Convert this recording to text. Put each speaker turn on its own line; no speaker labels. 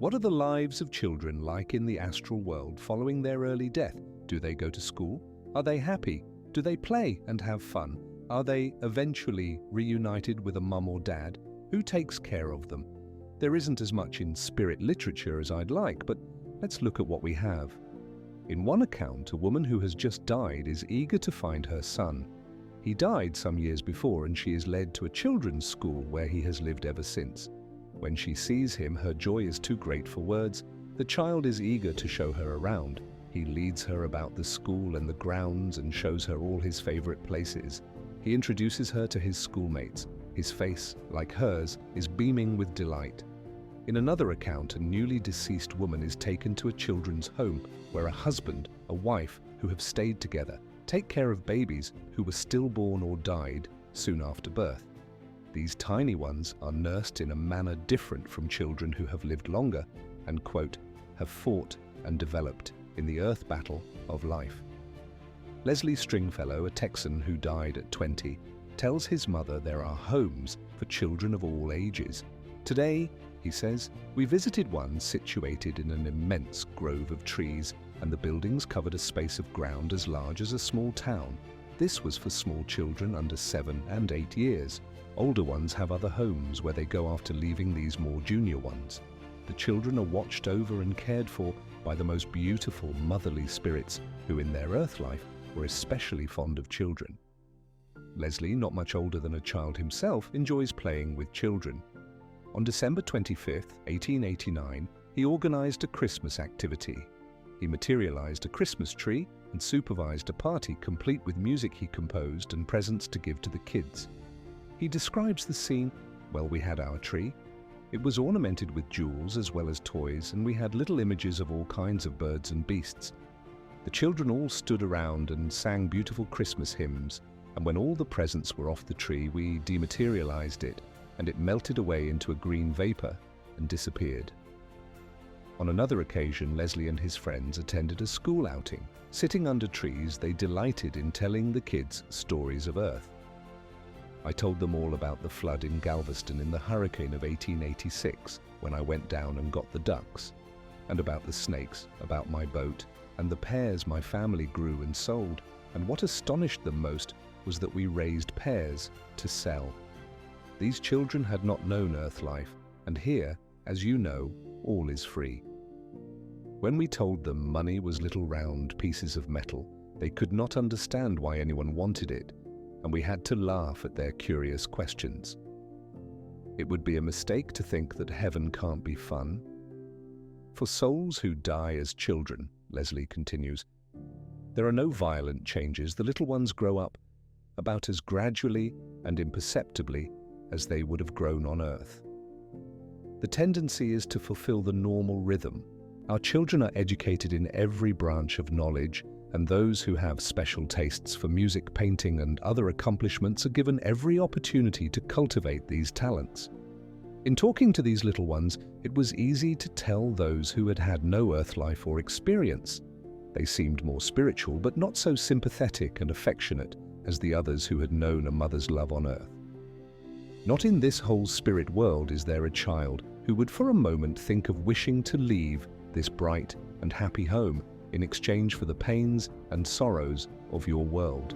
What are the lives of children like in the astral world following their early death? Do they go to school? Are they happy? Do they play and have fun? Are they eventually reunited with a mum or dad? Who takes care of them? There isn't as much in spirit literature as I'd like, but let's look at what we have. In one account, a woman who has just died is eager to find her son. He died some years before, and she is led to a children's school where he has lived ever since. When she sees him, her joy is too great for words. The child is eager to show her around. He leads her about the school and the grounds and shows her all his favorite places. He introduces her to his schoolmates. His face, like hers, is beaming with delight. In another account, a newly deceased woman is taken to a children's home where a husband, a wife who have stayed together, take care of babies who were stillborn or died soon after birth. These tiny ones are nursed in a manner different from children who have lived longer and, quote, have fought and developed in the earth battle of life. Leslie Stringfellow, a Texan who died at 20, tells his mother there are homes for children of all ages. Today, he says, we visited one situated in an immense grove of trees, and the buildings covered a space of ground as large as a small town. This was for small children under 7 and 8 years. Older ones have other homes where they go after leaving these more junior ones. The children are watched over and cared for by the most beautiful motherly spirits who in their earth life were especially fond of children. Leslie, not much older than a child himself, enjoys playing with children. On December 25, 1889, he organized a Christmas activity. He materialized a Christmas tree and supervised a party complete with music he composed and presents to give to the kids. He describes the scene, well, we had our tree. It was ornamented with jewels as well as toys, and we had little images of all kinds of birds and beasts. The children all stood around and sang beautiful Christmas hymns, and when all the presents were off the tree, we dematerialized it, and it melted away into a green vapor and disappeared. On another occasion, Leslie and his friends attended a school outing. Sitting under trees, they delighted in telling the kids stories of Earth. I told them all about the flood in Galveston in the hurricane of 1886, when I went down and got the ducks, and about the snakes, about my boat, and the pears my family grew and sold, and what astonished them most was that we raised pears to sell. These children had not known Earth life, and here, as you know, all is free. When we told them money was little round pieces of metal, they could not understand why anyone wanted it, and we had to laugh at their curious questions. It would be a mistake to think that heaven can't be fun. For souls who die as children, Leslie continues, there are no violent changes. The little ones grow up about as gradually and imperceptibly as they would have grown on Earth. The tendency is to fulfill the normal rhythm. Our children are educated in every branch of knowledge, and those who have special tastes for music, painting, and other accomplishments are given every opportunity to cultivate these talents. In talking to these little ones, it was easy to tell those who had had no earth life or experience. They seemed more spiritual, but not so sympathetic and affectionate as the others who had known a mother's love on earth. Not in this whole spirit world is there a child who would for a moment think of wishing to leave this bright and happy home in exchange for the pains and sorrows of your world.